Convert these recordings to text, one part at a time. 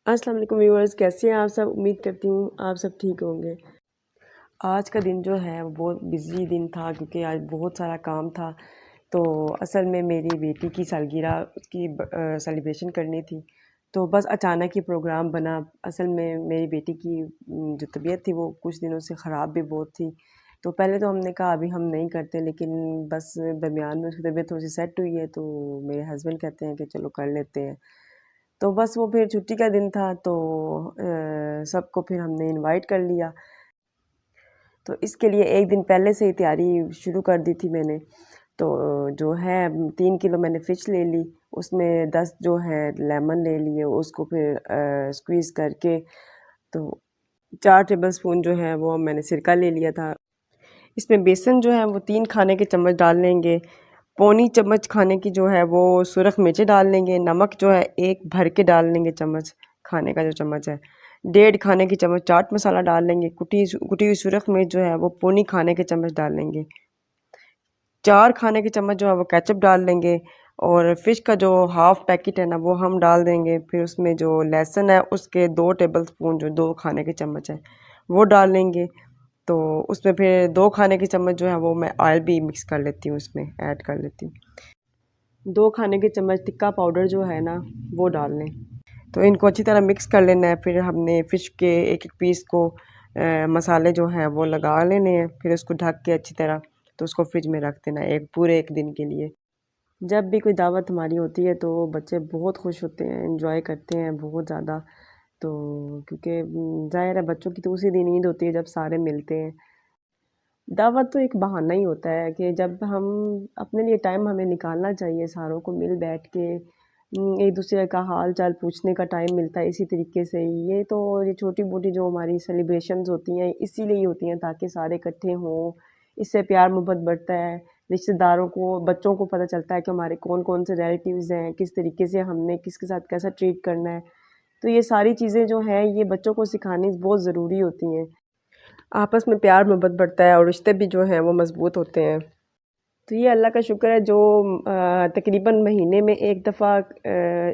अस्सलाम वालेकुम व्यूअर्स, कैसे हैं आप सब। उम्मीद करती हूँ आप सब ठीक होंगे। आज का दिन जो है वो बहुत बिज़ी दिन था क्योंकि आज बहुत सारा काम था। तो असल में मेरी बेटी की सालगिरह की सेलिब्रेशन करनी थी। तो बस अचानक ही प्रोग्राम बना। असल में मेरी बेटी की जो तबीयत थी वो कुछ दिनों से ख़राब भी बहुत थी। तो पहले तो हमने कहा अभी हम नहीं करते, लेकिन बस दरमियान में उसकी तबीयत थोड़ी सी सेट हुई है तो मेरे हस्बैंड कहते हैं कि चलो कर लेते हैं। तो बस वो फिर छुट्टी का दिन था तो सबको फिर हमने इनवाइट कर लिया। तो इसके लिए एक दिन पहले से ही तैयारी शुरू कर दी थी मैंने। तो जो है 3 किलो मैंने फ़िश ले ली, उसमें 10 जो है लेमन ले लिए, उसको फिर स्क्वीज़ करके तो 4 टेबल स्पून जो है वो मैंने सिरका ले लिया था। इसमें बेसन जो है वो 3 खाने के चम्मच डाल लेंगे। पौनी चम्मच खाने की जो है वो सुरख मिर्चें डाल लेंगे। नमक जो है 1 भर के डाल लेंगे चम्मच, खाने का जो चम्मच है। 1.5 खाने की चम्मच चाट मसाला डाल लेंगे। कुटी हुई सुरख मिर्च जो है वो पौनी खाने के चम्मच डाल लेंगे। 4 खाने के चम्मच जो है वो केचप डाल लेंगे। और फ़िश का जो हाफ़ पैकेट है ना वो हम डाल देंगे। फिर उसमें जो लहसुन है उसके 2 टेबल स्पून जो 2 खाने के चम्मच है वो डाल लेंगे। तो उसमें फिर 2 खाने के चम्मच जो है वो मैं ऑयल भी मिक्स कर लेती हूँ, उसमें ऐड कर लेती हूँ। 2 खाने के चम्मच टिक्का पाउडर जो है ना वो डाल लें। तो इनको अच्छी तरह मिक्स कर लेना है। फिर हमने फ़िश के एक-एक पीस को मसाले जो हैं वो लगा लेने हैं। फिर उसको ढक के अच्छी तरह तो उसको फ्रिज में रख देना है पूरे 1 दिन के लिए। जब भी कोई दावत हमारी होती है तो बच्चे बहुत खुश होते हैं, एंजॉय करते हैं बहुत ज़्यादा। तो क्योंकि ज़ाहिर है बच्चों की तो उसी दिन ईद होती है जब सारे मिलते हैं। दावत तो एक बहाना ही होता है कि जब हम अपने लिए टाइम हमें निकालना चाहिए, सारों को मिल बैठ के एक दूसरे का हाल चाल पूछने का टाइम मिलता है। इसी तरीके से ये तो ये छोटी मोटी जो हमारी सेलिब्रेशंस होती हैं इसीलिए ही होती हैं ताकि सारे इकट्ठे हों। इससे प्यार मोहब्बत बढ़ता है। रिश्तेदारों को, बच्चों को पता चलता है कि हमारे कौन कौन से रिलेटिव्स हैं, किस तरीके से हमने किसके साथ कैसा ट्रीट करना है। तो ये सारी चीज़ें जो हैं ये बच्चों को सिखानी बहुत ज़रूरी होती हैं। आपस में प्यार मोहब्बत बढ़ता है और रिश्ते भी जो हैं वो मज़बूत होते हैं। तो ये अल्लाह का शुक्र है जो तकरीबन महीने में एक दफ़ा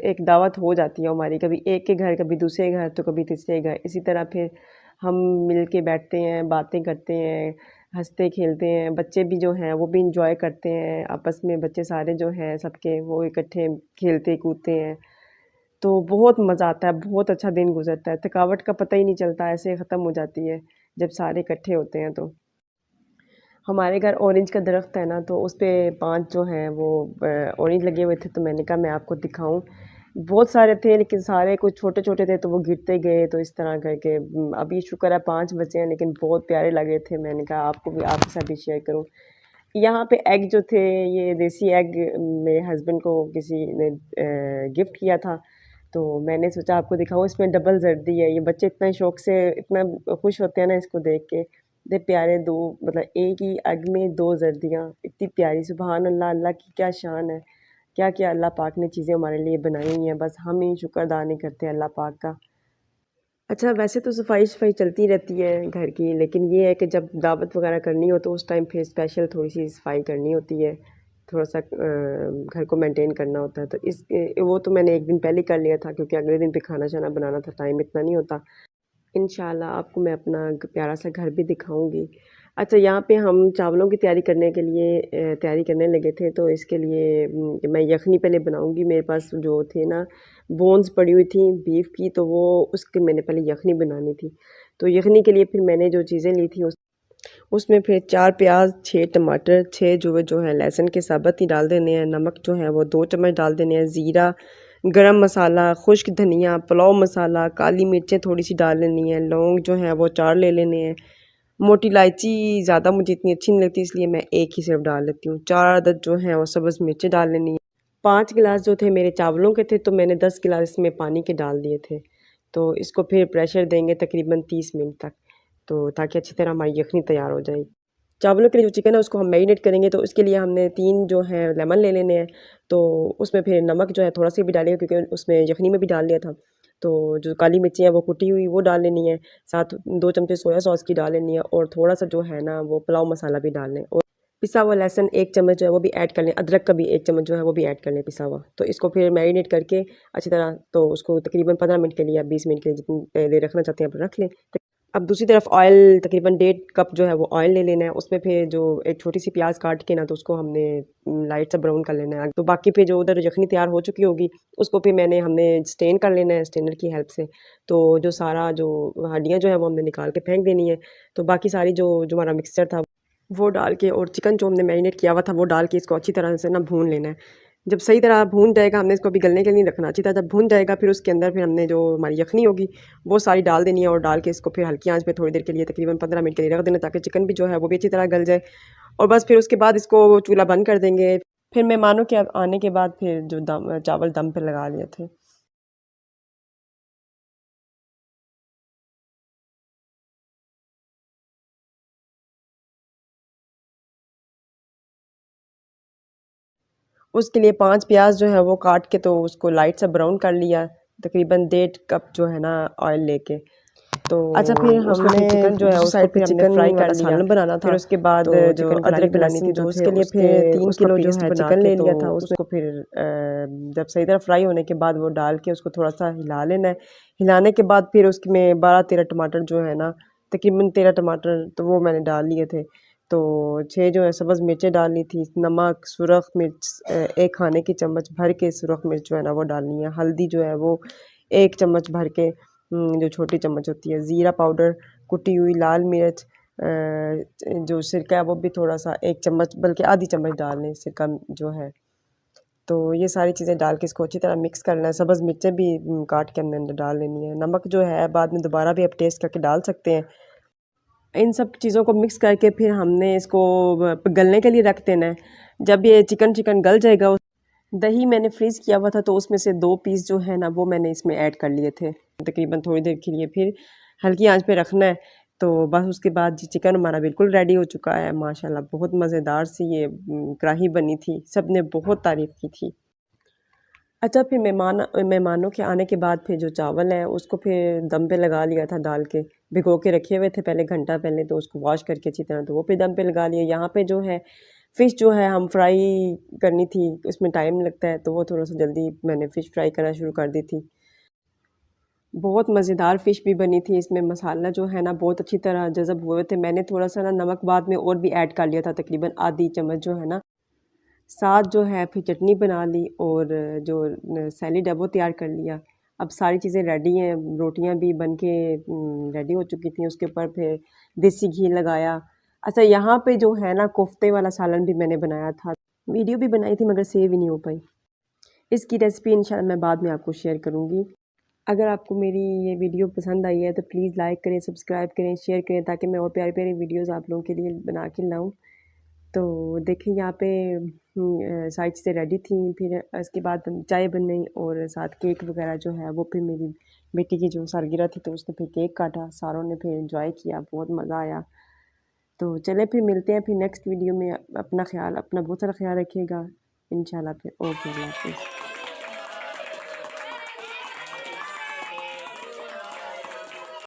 एक दावत हो जाती है हमारी, कभी एक के घर, कभी दूसरे घर, तो कभी तीसरे घर। इसी तरह फिर हम मिल के बैठते हैं, बातें करते हैं, हँसते खेलते हैं। बच्चे भी जो हैं वो भी इंजॉय करते हैं आपस में। बच्चे सारे जो हैं सबके वो इकट्ठे खेलते कूदते हैं। तो बहुत मज़ा आता है, बहुत अच्छा दिन गुज़रता है। थकावट का पता ही नहीं चलता, ऐसे ख़त्म हो जाती है जब सारे इकट्ठे होते हैं तो। हमारे घर ऑरेंज का दरख्त है ना, तो उस पे 5 जो हैं वो ऑरेंज लगे हुए थे। तो मैंने कहा मैं आपको दिखाऊं। बहुत सारे थे लेकिन सारे कुछ छोटे छोटे थे तो वो गिरते गए। तो इस तरह करके अभी शुक्र है 5 बचे हैं, लेकिन बहुत प्यारे लगे थे। मैंने कहा आपको भी, आपके साथ भी शेयर करूं। यहाँ पे एग जो थे, ये देसी एग मेरे हस्बैंड को किसी ने गिफ्ट किया था। तो मैंने सोचा आपको दिखाऊं। इसमें डबल जर्दी है। ये बच्चे इतना शौक से इतना खुश होते हैं ना इसको देख के। इतने प्यारे दो, मतलब एक ही एग में 2 जर्दियाँ, इतनी प्यारी। सुबहान अल्लाह, अल्लाह की क्या शान है। क्या क्या अल्लाह पाक ने चीज़ें हमारे लिए बनाई हुई हैं, बस हम ही शुक्र अदा नहीं करते अल्लाह पाक का। अच्छा, वैसे तो सफाई चलती रहती है घर की, लेकिन ये है कि जब दावत वगैरह करनी हो तो उस टाइम फिर स्पेशल थोड़ी सी सफाई करनी होती है। थोड़ा सा घर को मेंटेन करना होता है। तो वो तो मैंने एक दिन पहले ही कर लिया था क्योंकि अगले दिन फिर खाना शाना बनाना था, टाइम इतना नहीं होता। इंशाल्लाह आपको मैं अपना प्यारा सा घर भी दिखाऊंगी। अच्छा, यहाँ पे हम चावलों की तैयारी करने के लिए तैयारी करने लगे थे। तो इसके लिए मैं यखनी पहले बनाऊंगी। मेरे पास जो थे ना बोन्स पड़ी हुई थी बीफ की, तो वो उसके मैंने पहले यखनी बनानी थी। तो यखनी के लिए फिर मैंने जो चीज़ें ली थी उसमें फिर 4 प्याज, 6 टमाटर, 6 जो है लहसुन के साबुत ही डाल देने हैं। नमक जो है वो 2 चम्मच डाल देने हैं। ज़ीरा, गरम मसाला, खुश्क धनिया, पुलाव मसाला, काली मिर्चें थोड़ी सी डाल लेनी है। लौंग जो है वो 4 ले लेने हैं। मोटी इलायची ज़्यादा मुझे इतनी अच्छी नहीं लगती, इसलिए मैं एक ही सिर्फ डाल लेती हूँ। 4 अदद जो है वो सब्ज़ मिर्चें डाल लेनी है। 5 गिलास जो थे मेरे चावलों के थे, तो मैंने 10 गिलास इसमें पानी के डाल दिए थे। तो इसको फिर प्रेशर देंगे तकरीबन 30 मिनट तक, तो ताकि अच्छी तरह हमारी यखनी तैयार हो जाए। चावलों के लिए जो चिकन है उसको हम मैरिनेट करेंगे। तो उसके लिए हमने 3 जो है लेमन ले लेने हैं। तो उसमें फिर नमक जो है थोड़ा सा भी डालेंगे क्योंकि उसमें यखनी में भी डाल लिया था। तो जो काली मिर्ची है वो कुटी हुई वो डाल लेनी है। साथ 2 चमचे सोया सॉस की डाल लेनी है और थोड़ा सा जो है ना वो पुलाव मसाला भी डाल लें। पिसा हुआ लहसुन 1 चम्मच जो है वो भी ऐड कर लें, अदरक का भी 1 चम्मच जो है वो भी ऐड कर लें पिसा हुआ। तो इसको फिर मैरिनेट करके अच्छी तरह, तो उसको तकरीबन 15 मिनट के लिए या 20 मिनट के लिए जितनी देर रखना चाहते हैं आप रख लें। अब दूसरी तरफ ऑयल तकरीबन 1.5 कप जो है वो ऑयल ले लेना है। उसमें फिर जो एक छोटी सी प्याज काट के ना, तो उसको हमने लाइट सा ब्राउन कर लेना है। तो बाकी फिर जो उधर यखनी तैयार हो चुकी होगी उसको फिर हमने स्टेन कर लेना है स्टेनर की हेल्प से। तो जो सारा जो हड्डियाँ जो है वो हमने निकाल के फेंक देनी है। तो बाकी सारी जो जो हमारा मिक्सचर था वो डाल के, और चिकन जो हमने मैरिनेट किया हुआ था वो डाल के इसको अच्छी तरह से ना भून लेना है। जब सही तरह भून जाएगा, हमने इसको अभी गलने के लिए नहीं रखना, अच्छी तरह जब भून जाएगा फिर उसके अंदर फिर हमने जो हमारी यखनी होगी वो सारी डाल देनी है, और डाल के इसको फिर हल्की आंच पे थोड़ी देर के लिए तकरीबन 15 मिनट के लिए रख देना, ताकि चिकन भी जो है वो भी अच्छी तरह गल जाए। और बस फिर उसके बाद इसको चूल्हा बंद कर देंगे। फिर मेहमानों के आने के बाद फिर जो चावल दम पे लगा लिए थे। उसके लिए 5 प्याज जो है वो काट के, तो उसको लाइट सा ब्राउन कर लिया, तकरीबन 1.5 कप जो है ना ऑयल लेके। तो अच्छा, फिर हमने चिकन जो है उसको फिर हमने फ्राई कर लिया, बनाना था। फिर उसके बाद तो जो अदरक बनानी थी तो उसके लिए फिर 3 किलो जो है चिकन ले लिया था। उसको फिर जब सही तरह फ्राई होने के बाद वो डाल के उसको थोड़ा सा हिला लेना है। हिलाने के बाद फिर उसमें 12-13 टमाटर जो है ना, तकरीबन 13 टमाटर तो वो मैंने डाल लिए थे। तो 6 जो है सब्ज़ मिर्चें डालनी थी, नमक, सुरख मिर्च 1 खाने की चम्मच भर के सुरख मिर्च जो है ना वो डालनी है, हल्दी जो है वो 1 चम्मच भर के जो छोटी चम्मच होती है, ज़ीरा पाउडर, कुटी हुई लाल मिर्च, जो सिरका है वो भी थोड़ा-सा 1 चम्मच बल्कि आधी चम्मच डाल लें सिरका जो है। तो ये सारी चीज़ें डाल के इसको अच्छी तरह मिक्स करना है, सब्ज़ मिर्चें भी काट के अंदर डाल लेनी है। नमक जो है बाद में दोबारा भी आप टेस्ट करके डाल सकते हैं। इन सब चीज़ों को मिक्स करके फिर हमने इसको गलने के लिए रख देना है। जब ये चिकन चिकन गल जाएगा, दही मैंने फ्रीज़ किया हुआ था तो उसमें से 2 पीस जो है ना वो मैंने इसमें ऐड कर लिए थे। तकरीबन थोड़ी देर के लिए फिर हल्की आंच पे रखना है। तो बस उसके बाद जी चिकन हमारा बिल्कुल रेडी हो चुका है माशाल्लाह। बहुत मज़ेदार सी ये कढ़ाई बनी थी, सब ने बहुत तारीफ़ की थी। अच्छा, फिर मेहमानों के आने के बाद फिर जो चावल है उसको फिर दम पे लगा लिया था डाल के। भिगो के रखे हुए थे पहले घंटा पहले, तो उसको वॉश करके अच्छी तरह तो वो फिर दम पे लगा लिए। यहाँ पे जो है फ़िश जो है हम फ्राई करनी थी, उसमें टाइम लगता है, तो वो थोड़ा-सा जल्दी मैंने फ़िश फ्राई करना शुरू कर दी थी। बहुत मज़ेदार फ़िश भी बनी थी, इसमें मसाला जो है ना बहुत अच्छी तरह जज़ब हुए थे। मैंने थोड़ा-सा ना नमक बाद में और भी ऐड कर लिया था, तकरीबन आधी चम्मच जो है ना। साथ जो है फिर चटनी बना ली, और जो सैलेड है वो तैयार कर लिया। अब सारी चीज़ें रेडी हैं, रोटियां भी बन के रेडी हो चुकी थी। उसके ऊपर फिर देसी घी लगाया। अच्छा, यहाँ पे जो है ना कोफ्ते वाला सालन भी मैंने बनाया था, वीडियो भी बनाई थी मगर सेव ही नहीं हो पाई। इसकी रेसिपी इंशाल्लाह मैं बाद में आपको शेयर करूँगी। अगर आपको मेरी ये वीडियो पसंद आई है तो प्लीज़ लाइक करें, सब्सक्राइब करें, शेयर करें, ताकि मैं और प्यारी-प्यारी वीडियोज़ आप लोगों के लिए बना के लाऊँ। तो देखिए यहाँ पे सारी चीज़ें रेडी थी। फिर इसके बाद चाय बन गई, और साथ केक वगैरह जो है वो फिर मेरी बेटी की जो सालगिरह थी तो उसने फिर केक काटा, सारों ने फिर एंजॉय किया, बहुत मज़ा आया। तो चलें फिर मिलते हैं फिर नेक्स्ट वीडियो में। अपना बहुत सारा ख्याल रखिएगा। इंशाल्लाह फिर ओके, अल्लाह हाफ़िज़।